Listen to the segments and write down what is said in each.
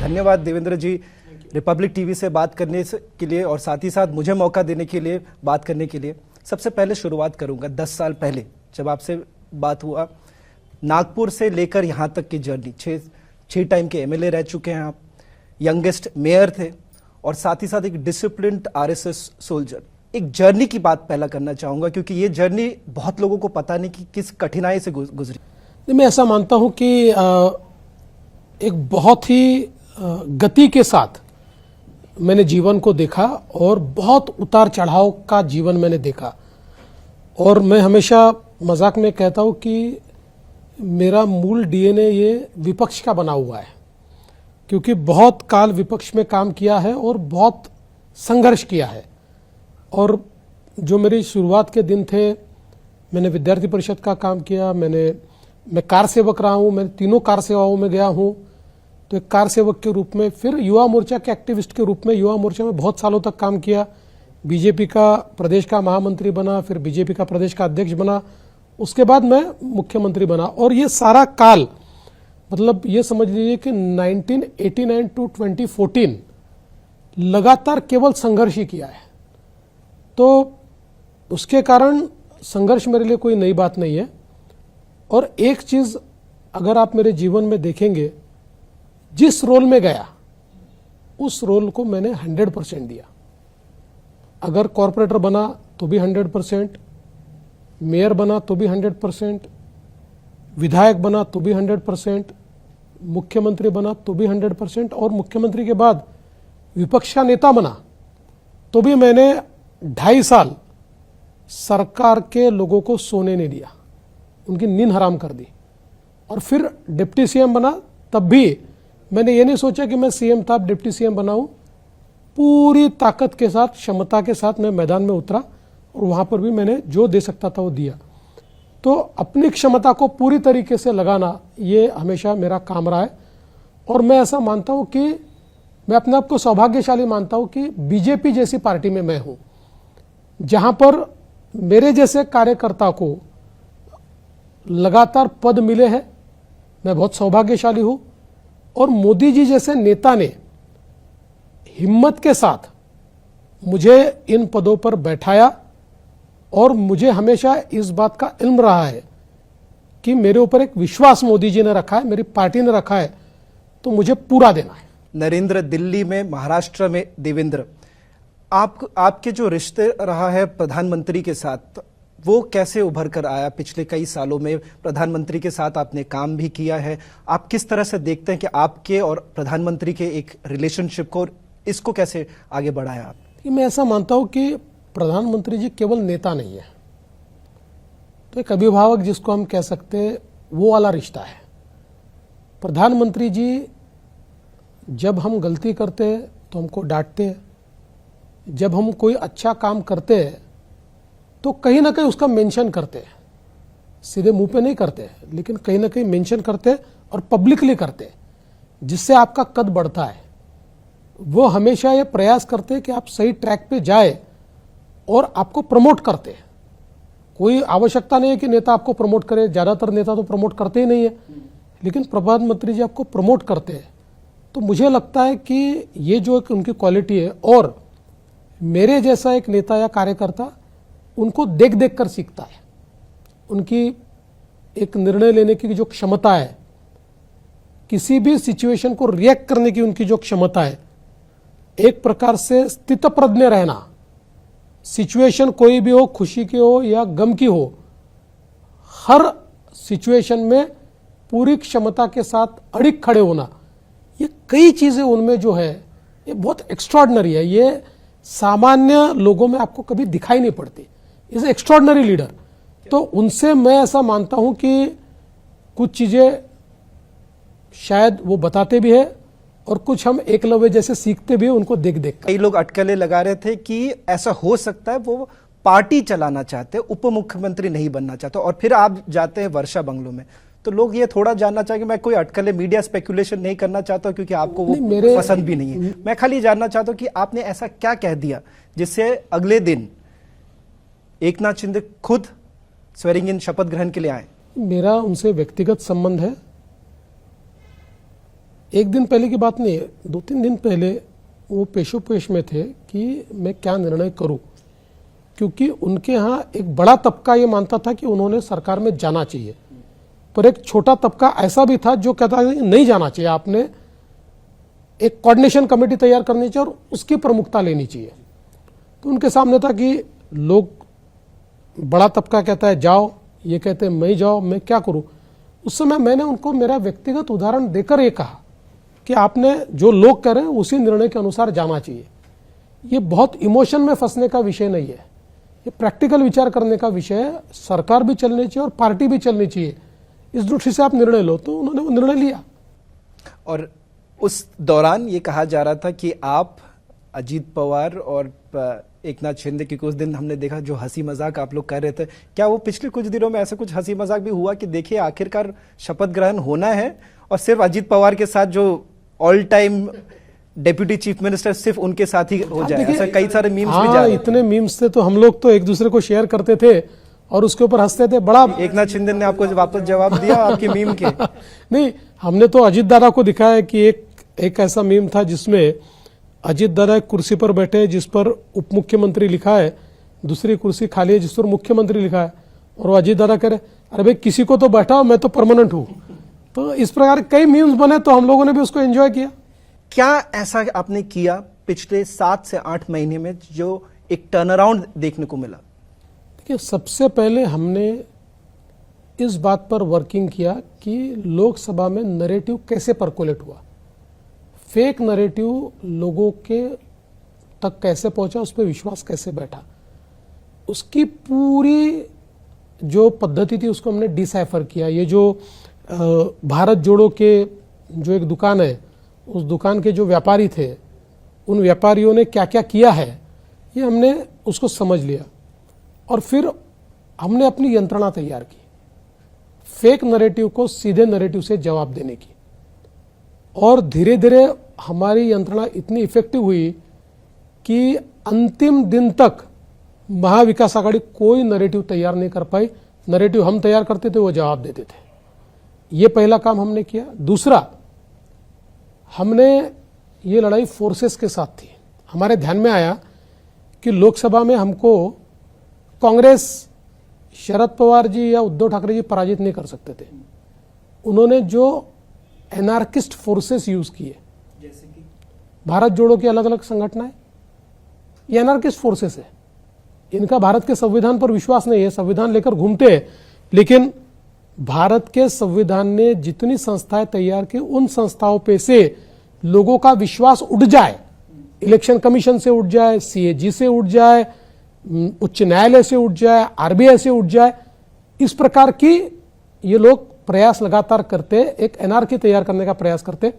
धन्यवाद देवेंद्र जी, Republic TV से बात करने के लिए और साथ ही साथ मुझे मौका देने के लिए, बात करने के लिए। सबसे पहले शुरुआत करूंगा 10 साल पहले जब आपसे बात हुआ, नागपुर से लेकर यहाँ तक की जर्नी, छह टाइम के एमएलए रह चुके हैं आप, यंगेस्ट मेयर थे और साथ ही साथ एक डिसिप्लिन्ड आरएसएस सोल्जर। एक जर्नी की बात पहला करना चाहूंगा क्योंकि ये जर्नी बहुत लोगों को पता नहीं कि किस कठिनाई से गुजरी। मैं ऐसा मानता हूं कि एक बहुत ही गति के साथ मैंने जीवन को देखा और बहुत उतार चढ़ाव का जीवन मैंने देखा। और मैं हमेशा मजाक में कहता हूं कि मेरा मूल डीएनए ये विपक्ष का बना हुआ है, क्योंकि बहुत काल विपक्ष में काम किया है और बहुत संघर्ष किया है। और जो मेरी शुरुआत के दिन थे, मैंने विद्यार्थी परिषद का काम किया, मैं कार सेवक रहा हूं, मैं तीनों कार सेवाओं में गया हूं। तो एक कार सेवक के रूप में, फिर युवा मोर्चा के एक्टिविस्ट के रूप में युवा मोर्चा में बहुत सालों तक काम किया। बीजेपी का प्रदेश का महामंत्री बना, फिर बीजेपी का प्रदेश का अध्यक्ष बना, उसके बाद मैं मुख्यमंत्री बना। और ये सारा काल, मतलब ये समझ लीजिए कि 1989 टू 2014 लगातार केवल संघर्ष ही किया है। तो उसके कारण संघर्ष मेरे लिए कोई नई बात नहीं है। और एक चीज अगर आप मेरे जीवन में देखेंगे, जिस रोल में गया उस रोल को मैंने 100% दिया। अगर कॉर्पोरेटर बना तो भी 100%, मेयर बना तो भी 100%, विधायक बना तो भी 100%, मुख्यमंत्री बना तो भी 100%, और मुख्यमंत्री के बाद विपक्ष का नेता बना तो भी मैंने 2.5 साल सरकार के लोगों को सोने नहीं दिया, उनकी नींद हराम कर दी। और फिर डिप्टी सीएम बना, तब भी मैंने ये नहीं सोचा कि मैं सीएम था, डिप्टी सीएम बनाऊं। पूरी ताकत के साथ, क्षमता के साथ मैं मैदान में उतरा और वहां पर भी मैंने जो दे सकता था वो दिया। तो अपनी क्षमता को पूरी तरीके से लगाना, ये हमेशा मेरा काम रहा है। और मैं ऐसा मानता हूं कि मैं अपने आप को सौभाग्यशाली मानता हूं कि बीजेपी जैसी पार्टी में मैं हूं, जहां पर मेरे जैसे कार्यकर्ता को लगातार पद मिले हैं। मैं बहुत सौभाग्यशाली हूं। और मोदी जी जैसे नेता ने हिम्मत के साथ मुझे इन पदों पर बैठाया और मुझे हमेशा इस बात का इल्म रहा है कि मेरे ऊपर एक विश्वास मोदी जी ने रखा है, मेरी पार्टी ने रखा है, तो मुझे पूरा देना है। नरेंद्र दिल्ली में, महाराष्ट्र में देवेंद्र, आपके जो रिश्ते रहा है प्रधानमंत्री के साथ, वो कैसे उभर कर आया? पिछले कई सालों में प्रधानमंत्री के साथ आपने काम भी किया है। आप किस तरह से देखते हैं कि आपके और प्रधानमंत्री के एक रिलेशनशिप को, इसको कैसे आगे बढ़ाया आप? मैं ऐसा मानता हूं कि प्रधानमंत्री जी केवल नेता नहीं है, तो एक अभिभावक जिसको हम कह सकते हैं, वो वाला रिश्ता है। प्रधानमंत्री जी जब हम गलती करते हैं तो हमको डांटते हैं, जब हम कोई अच्छा काम करते हैं तो कहीं ना कहीं उसका मेंशन करते हैं। सीधे मुंह पे नहीं करते, लेकिन कहीं ना कहीं मेंशन करते हैं और पब्लिकली करते हैं, जिससे आपका कद बढ़ता है। वो हमेशा ये प्रयास करते हैं कि आप सही ट्रैक पे जाए और आपको प्रमोट करते हैं। कोई आवश्यकता नहीं है कि नेता आपको प्रमोट करे, ज्यादातर नेता तो प्रमोट करते ही नहीं है, लेकिन प्रधानमंत्री जी आपको प्रमोट करते हैं। तो मुझे लगता है कि ये जो एक उनकी क्वालिटी है, और मेरे जैसा एक नेता या कार्यकर्ता उनको देख देख कर सीखता है। उनकी एक निर्णय लेने की जो क्षमता है, किसी भी सिचुएशन को रिएक्ट करने की उनकी जो क्षमता है, एक प्रकार से स्थितप्रज्ञ रहना, सिचुएशन कोई भी हो, खुशी की हो या गम की हो, हर सिचुएशन में पूरी क्षमता के साथ अड़िग खड़े होना, ये कई चीजें उनमें जो है ये बहुत एक्स्ट्रॉर्डिनरी है। ये सामान्य लोगों में आपको कभी दिखाई नहीं पड़ती। Is extraordinary leader. तो उनसे मैं ऐसा मानता हूं कि कुछ चीजें शायद वो बताते भी है और कुछ हम एकलव्य जैसे सीखते भी है उनको देख देख। कई लोग अटकलें लगा रहे थे कि ऐसा हो सकता है वो पार्टी चलाना चाहते, उप मुख्यमंत्री नहीं बनना चाहते, और फिर आप जाते हैं वर्षा बंगलों में। तो लोग ये थोड़ा जानना चाहेंगे, मैं कोई अटकलें, मीडिया स्पेकुलेशन नहीं करना चाहता क्योंकि आपको वो पसंद भी नहीं है। मैं खाली जानना चाहता हूं कि आपने ऐसा क्या कह दिया जिससे अगले दिन एकनाथ शिंदे खुद स्वेरिंग इन शपथ ग्रहण के लिए आए? मेरा उनसे व्यक्तिगत संबंध है। एक दिन पहले की बात नहीं है, 2-3 दिन पहले वो पेशोपेश में थे कि मैं क्या निर्णय करूं, क्योंकि उनके यहाँ एक बड़ा तबका ये मानता था कि उन्होंने सरकार में जाना चाहिए, पर एक छोटा तबका ऐसा भी था जो कहता था कि नहीं जाना चाहिए, आपने एक कोऑर्डिनेशन कमेटी तैयार करनी चाहिए और उसकी प्रमुखता लेनी चाहिए। तो उनके सामने था कि लोग, बड़ा तबका कहता है जाओ, ये कहते हैं मैं जाओ, मैं क्या करूं। उस समय मैंने उनको मेरा व्यक्तिगत उदाहरण देकर ये कहा कि आपने जो लोग कह रहे हैं उसी निर्णय के अनुसार जाना चाहिए। ये बहुत इमोशन में फंसने का विषय नहीं है, ये प्रैक्टिकल विचार करने का विषय है। सरकार भी चलनी चाहिए और पार्टी भी चलनी चाहिए, इस दृष्टि से आप निर्णय लो। तो उन्होंने वो निर्णय लिया। और उस दौरान ये कहा जा रहा था कि आप, अजीत पवार और एकनाथ शिंदे, क्योंकि उस दिन हमने देखा जो हंसी मजाक आप लोग कर रहे थे, क्या वो पिछले कुछ दिनों में ऐसा कुछ हंसी मजाक भी हुआ कि देखिए आखिरकार शपथ ग्रहण होना है और सिर्फ अजीत पवार के साथ जो all time deputy chief minister सिर्फ उनके साथ ही हो जाए? ऐसा कई सारे मीम्स भी जा रहे थे। इतने मीम्स थे तो हम लोग तो एक दूसरे को शेयर करते थे और उसके ऊपर हंसते थे। बड़ा एकनाथ शिंदे ने आपको वापस जवाब दिया आपके मीम के? नहीं, हमने तो अजीत दादा को दिखाया कि एक ऐसा मीम था जिसमें अजीत दादा एक कुर्सी पर बैठे जिस पर उप मुख्यमंत्री लिखा है, दूसरी कुर्सी खाली है जिस पर मुख्यमंत्री लिखा है, और वो अजीत दादा कह रहे अरे भाई किसी को तो बैठाओ, मैं तो परमानेंट हूं। तो इस प्रकार कई मीम्स बने, तो हम लोगों ने भी उसको एंजॉय किया। क्या ऐसा आपने किया पिछले 7 से 8 महीने में जो एक टर्न अराउंड देखने को मिला? देखिए, सबसे पहले हमने इस बात पर वर्किंग किया कि लोकसभा में नैरेटिव कैसे परकोलेट हुआ, फेक नैरेटिव लोगों के तक कैसे पहुंचा, उस पर विश्वास कैसे बैठा, उसकी पूरी जो पद्धति थी उसको हमने डिसाइफर किया। ये जो भारत जोड़ो के जो एक दुकान है, उस दुकान के जो व्यापारी थे, उन व्यापारियों ने क्या क्या किया है, ये हमने उसको समझ लिया और फिर हमने अपनी यंत्रणा तैयार की फेक नैरेटिव को सीधे नैरेटिव से जवाब देने की। और धीरे धीरे हमारी यंत्रणा इतनी इफेक्टिव हुई कि अंतिम दिन तक महाविकास आघाड़ी कोई नैरेटिव तैयार नहीं कर पाई। नैरेटिव हम तैयार करते थे, वो जवाब देते थे। ये पहला काम हमने किया। दूसरा, हमने ये लड़ाई फोर्सेस के साथ थी। हमारे ध्यान में आया कि लोकसभा में हमको कांग्रेस, शरद पवार जी या उद्धव ठाकरे जी पराजित नहीं कर सकते थे। उन्होंने जो एनार्किस्ट फोर्सेस यूज किए, जैसे कि भारत जोड़ो की अलग अलग संगठनाएं, ये एनार्किस्ट फोर्सेस है। इनका भारत के संविधान पर विश्वास नहीं है, संविधान लेकर घूमते हैं, लेकिन भारत के संविधान ने जितनी संस्थाएं तैयार की, उन संस्थाओं पे से लोगों का विश्वास उठ जाए, इलेक्शन कमीशन से उठ जाए, सीएजी से उठ जाए, उच्च न्यायालय से उठ जाए, आरबीआई से उठ जाए, इस प्रकार की ये लोग प्रयास लगातार करते, एक एनआरकी तैयार करने का प्रयास करते।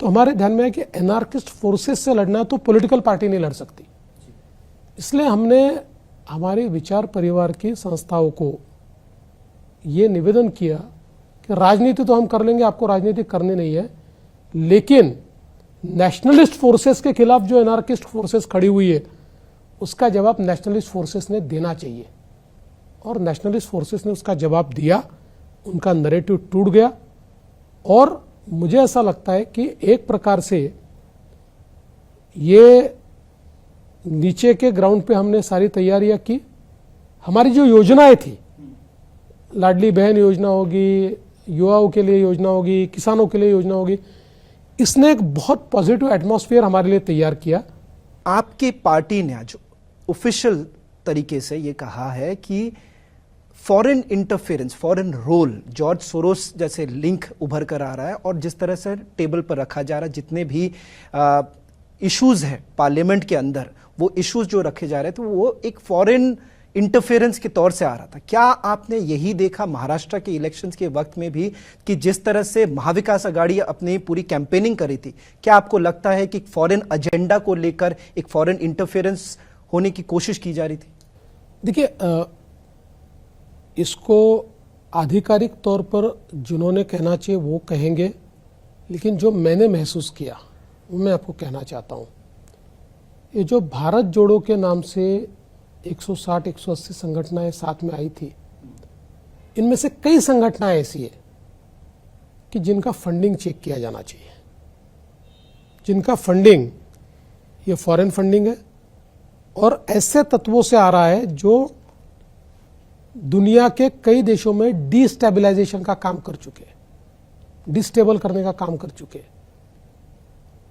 तो हमारे ध्यान में है कि एनार्किस्ट फोर्सेस से लड़ना तो पॉलिटिकल पार्टी नहीं लड़ सकती। इसलिए हमने हमारे विचार परिवार की संस्थाओं को ये निवेदन किया कि राजनीति तो हम कर लेंगे, आपको राजनीति करनी नहीं है, लेकिन नेशनलिस्ट फोर्सेस के खिलाफ जो एनार्किस्ट फोर्सेस खड़ी हुई है, उसका जवाब नेशनलिस्ट फोर्सेस ने देना चाहिए। और नेशनलिस्ट फोर्सेस ने उसका जवाब दिया, उनका नैरेटिव टूट गया। और मुझे ऐसा लगता है कि एक प्रकार से ये नीचे के ग्राउंड पे हमने सारी तैयारियां की। हमारी जो योजनाएं थी, लाडली बहन योजना होगी, युवाओं के लिए योजना होगी, किसानों के लिए योजना होगी, इसने एक बहुत पॉजिटिव एटमॉस्फेयर हमारे लिए तैयार किया। आपकी पार्टी ने आज ऑफिशियल तरीके से ये कहा है कि foreign interference, foreign role, George Soros जैसे लिंक उभर कर आ रहा है और जिस तरह से टेबल पर रखा जा रहा है, जितने भी इश्यूज हैं पार्लियामेंट के अंदर, वो इश्यूज जो रखे जा रहे थे वो एक फॉरेन इंटरफेरेंस के तौर से आ रहा था। क्या आपने यही देखा महाराष्ट्र के इलेक्शंस के वक्त में भी कि जिस तरह से महाविकास आघाड़ी अपनी पूरी कैंपेनिंग करी थी, क्या आपको लगता है कि फॉरेन एजेंडा को लेकर एक फॉरेन इंटरफेरेंस होने की कोशिश की जा रही थी? देखिए, इसको आधिकारिक तौर पर जिन्होंने कहना चाहिए वो कहेंगे, लेकिन जो मैंने महसूस किया वो मैं आपको कहना चाहता हूं। ये जो भारत जोड़ो के नाम से 160-180 संगठनाएं साथ में आई थी, इनमें से कई संगठनाएं ऐसी है कि जिनका फंडिंग चेक किया जाना चाहिए। जिनका फंडिंग ये फॉरेन फंडिंग है और ऐसे तत्वों से आ रहा है जो दुनिया के कई देशों में डिस्टेबलाइजेशन का काम कर चुके हैं, डिस्टेबल करने का काम कर चुके हैं।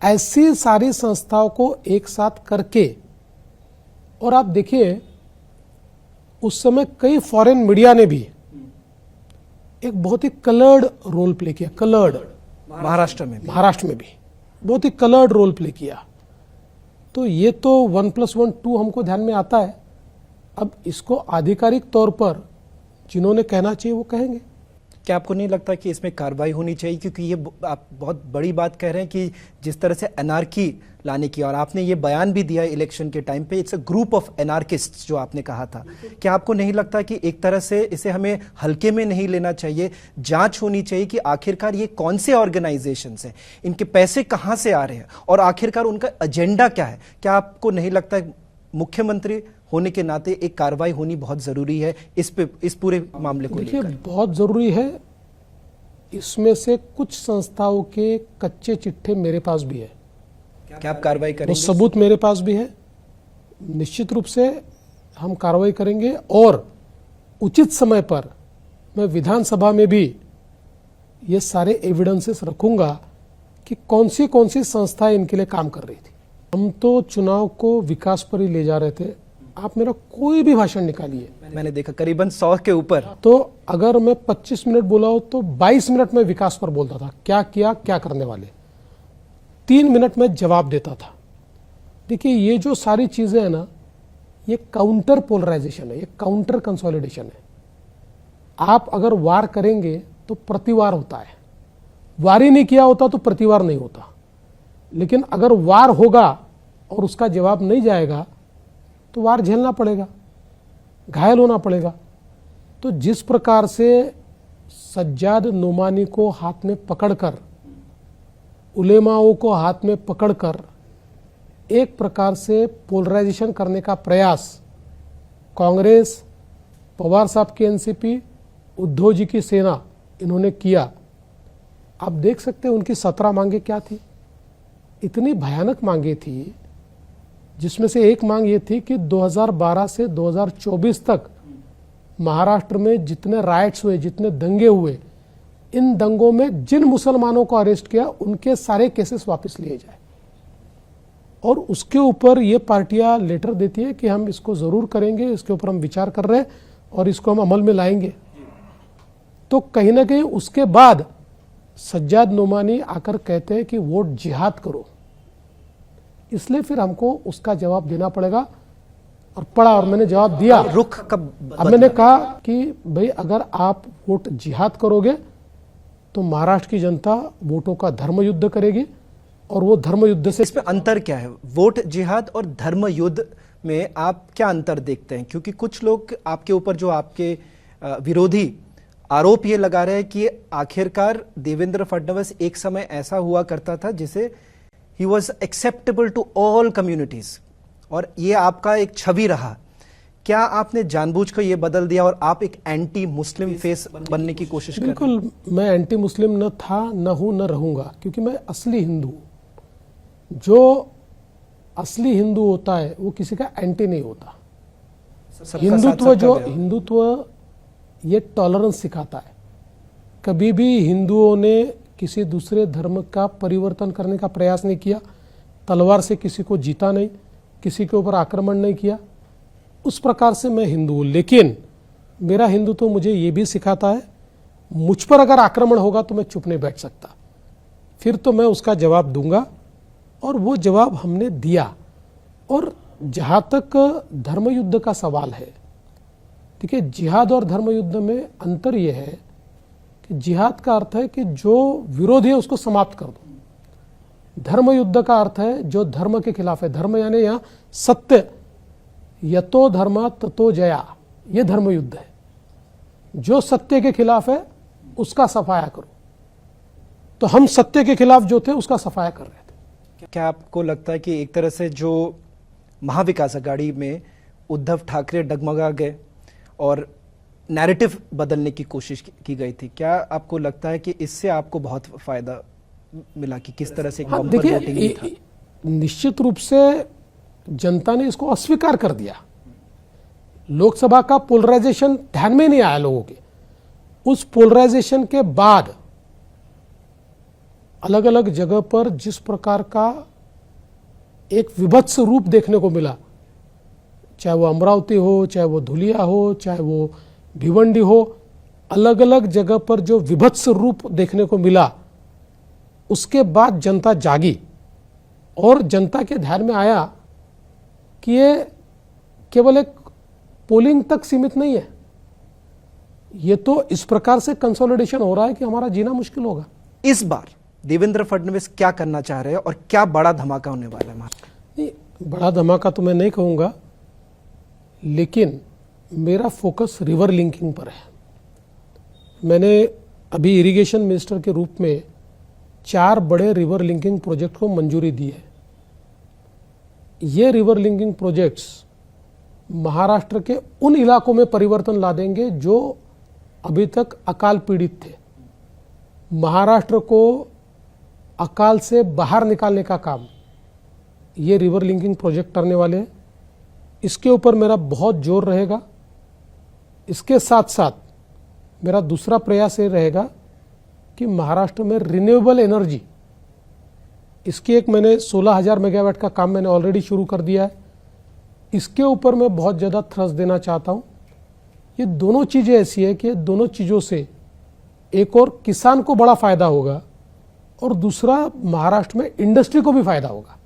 ऐसी सारी संस्थाओं को एक साथ करके, और आप देखिए उस समय कई फॉरेन मीडिया ने भी एक बहुत ही कलर्ड रोल प्ले किया, कलर्ड महाराष्ट्र में भी बहुत ही कलर्ड रोल प्ले किया। तो ये तो 1+1 2 हमको ध्यान में आता है। अब इसको आधिकारिक तौर पर जिन्होंने कहना चाहिए वो कहेंगे। क्या आपको नहीं लगता कि इसमें कार्रवाई होनी चाहिए, क्योंकि ये आप बहुत बड़ी बात कह रहे हैं कि जिस तरह से एनार्की लाने की, और आपने ये बयान भी दिया इलेक्शन के टाइम पे, इट्स अ ग्रुप ऑफ एनार्किस्ट्स जो आपने कहा था। क्या आपको नहीं लगता कि एक तरह से इसे हमें हल्के में नहीं लेना चाहिए, जांच होनी चाहिए कि आखिरकार ये कौन से ऑर्गेनाइजेशंस हैं, इनके पैसे कहां से आ रहे हैं और आखिरकार उनका एजेंडा क्या है? क्या आपको नहीं लगता मुख्यमंत्री होने के नाते एक कार्रवाई होनी बहुत जरूरी है इस पूरे मामले को देखिए, लेकर? बहुत जरूरी है। इसमें से कुछ संस्थाओं के कच्चे चिट्ठे मेरे पास भी है, क्या आप कार्रवाई वो करेंगे? सबूत मेरे पास भी है। निश्चित रूप से हम कार्रवाई करेंगे और उचित समय पर मैं विधानसभा में भी ये सारे एविडेंसेस रखूंगा कि कौन सी संस्थाएं इनके लिए काम कर रही थी। हम तो चुनाव को विकास पर ही ले जा रहे थे। आप मेरा कोई भी भाषण निकालिए, मैंने देखा करीबन 100 के ऊपर। तो अगर मैं 25 मिनट बोला हो तो 22 मिनट में विकास पर बोलता था, क्या किया, क्या करने वाले। 3 मिनट में जवाब देता था। देखिए, ये जो सारी चीजें हैं ना, ये काउंटर पोलराइजेशन है, ये काउंटर कंसोलिडेशन है। आप अगर वार करेंगे तो प्रतिवार होता है, वार ही नहीं किया होता तो प्रतिवार नहीं होता। लेकिन अगर वार होगा और उसका जवाब नहीं जाएगा तो वार झेलना पड़ेगा, घायल होना पड़ेगा। तो जिस प्रकार से सज्जाद नोमानी को हाथ में पकड़कर, उलेमाओं को हाथ में पकड़कर एक प्रकार से पोलराइजेशन करने का प्रयास कांग्रेस, पवार साहब की एनसीपी, उद्धव जी की सेना, इन्होंने किया। आप देख सकते हैं उनकी 17 मांगे क्या थी। इतनी भयानक मांगे थी, जिसमें से एक मांग ये थी कि 2012 से 2024 तक महाराष्ट्र में जितने राइट्स हुए, जितने दंगे हुए, इन दंगों में जिन मुसलमानों को अरेस्ट किया उनके सारे केसेस वापस लिए जाए। और उसके ऊपर ये पार्टियां लेटर देती है कि हम इसको जरूर करेंगे, इसके ऊपर हम विचार कर रहे हैं और इसको हम अमल में लाएंगे। तो कहीं ना कहीं उसके बाद सज्जाद नोमानी आकर कहते हैं कि वोट जिहाद करो, इसलिए फिर हमको उसका जवाब देना पड़ेगा। और पड़ा, और मैंने जवाब दिया। रुख कब अब मैंने कहा कि भाई अगर आप वोट जिहाद करोगे तो महाराष्ट्र की जनता वोटों का धर्म युद्ध करेगी, और वो धर्म युद्ध से। इसमें अंतर क्या है, वोट जिहाद और धर्म युद्ध में आप क्या अंतर देखते हैं? क्योंकि कुछ लोग आपके ऊपर, जो आपके विरोधी, आरोप ये लगा रहे हैं कि आखिरकार देवेंद्र फडणवीस एक समय ऐसा हुआ करता था जिसे he was acceptable to all communities, और ये आपका एक छवि रहा। क्या आपने जानबूझकर ये बदल दिया और आप एक एंटी मुस्लिम फेस बनने की कोशिश कर रहे हैं? बिल्कुल, मैं एंटी मुस्लिम न था, न हूं, न रहूंगा, क्योंकि मैं असली हिंदू हूं। जो असली हिंदू होता है वो किसी का एंटी नहीं होता। हिंदुत्व ये टॉलरेंस सिखाता है। कभी भी हिंदुओं ने किसी दूसरे धर्म का परिवर्तन करने का प्रयास नहीं किया, तलवार से किसी को जीता नहीं, किसी के ऊपर आक्रमण नहीं किया। उस प्रकार से मैं हिंदू हूं। लेकिन मेरा हिंदुत्व मुझे ये भी सिखाता है, मुझ पर अगर आक्रमण होगा तो मैं चुप नहीं बैठ सकता, फिर तो मैं उसका जवाब दूंगा, और वो जवाब हमने दिया। और जहां तक धर्म युद्ध का सवाल है, देखिए, जिहाद और धर्म युद्ध में अंतर यह है कि जिहाद का अर्थ है कि जो विरोधी है उसको समाप्त कर दो। धर्म युद्ध का अर्थ है जो धर्म के खिलाफ है। धर्म यानी यहां सत्य, यतो धर्म ततो जया, यह धर्म युद्ध है। जो सत्य के खिलाफ है उसका सफाया करो। तो हम सत्य के खिलाफ जो थे उसका सफाया कर रहे थे। क्या आपको लगता है कि एक तरह से जो महाविकास आघाड़ी में उद्धव ठाकरे डगमगा गए और नैरेटिव बदलने की कोशिश की गई थी, क्या आपको लगता है कि इससे आपको बहुत फायदा मिला कि किस तरह से हाँ, बम्पर देखिए वोटिंग भी था? निश्चित रूप से जनता ने इसको अस्वीकार कर दिया। लोकसभा का पोलराइजेशन ध्यान में नहीं आया लोगों के। उस पोलराइजेशन के बाद अलग अलग जगह पर जिस प्रकार का एक विभत्स रूप देखने को मिला, चाहे वो अमरावती हो, चाहे वो धुलिया हो, चाहे वो भिवंडी हो, अलग अलग जगह पर जो विभत्स रूप देखने को मिला, उसके बाद जनता जागी और जनता के ध्यान में आया कि ये केवल एक पोलिंग तक सीमित नहीं है, ये तो इस प्रकार से कंसोलिडेशन हो रहा है कि हमारा जीना मुश्किल होगा। इस बार देवेंद्र फडणवीस क्या करना चाह रहे हैं और क्या बड़ा धमाका होने वाला है? नहीं, बड़ा धमाका तो मैं नहीं कहूँगा, लेकिन मेरा फोकस रिवर लिंकिंग पर है। मैंने अभी इरिगेशन मिनिस्टर के रूप में 4 बड़े रिवर लिंकिंग प्रोजेक्ट को मंजूरी दी है। ये रिवर लिंकिंग प्रोजेक्ट्स महाराष्ट्र के उन इलाकों में परिवर्तन ला देंगे जो अभी तक अकाल पीड़ित थे। महाराष्ट्र को अकाल से बाहर निकालने का काम ये रिवर लिंकिंग प्रोजेक्ट करने वाले हैं। इसके ऊपर मेरा बहुत जोर रहेगा। इसके साथ साथ मेरा दूसरा प्रयास ये रहेगा कि महाराष्ट्र में रिन्यूएबल एनर्जी, इसकी एक मैंने 16,000 मेगावाट का काम मैंने ऑलरेडी शुरू कर दिया है। इसके ऊपर मैं बहुत ज़्यादा थ्रस्ट देना चाहता हूँ। ये दोनों चीज़ें ऐसी है कि दोनों चीज़ों से एक और किसान को बड़ा फायदा होगा और दूसरा महाराष्ट्र में इंडस्ट्री को भी फायदा होगा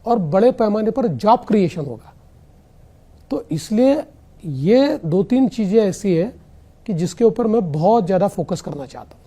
और बड़े पैमाने पर जॉब क्रिएशन होगा। तो इसलिए ये 2-3 चीज़ें ऐसी है कि जिसके ऊपर मैं बहुत ज़्यादा फोकस करना चाहता हूँ।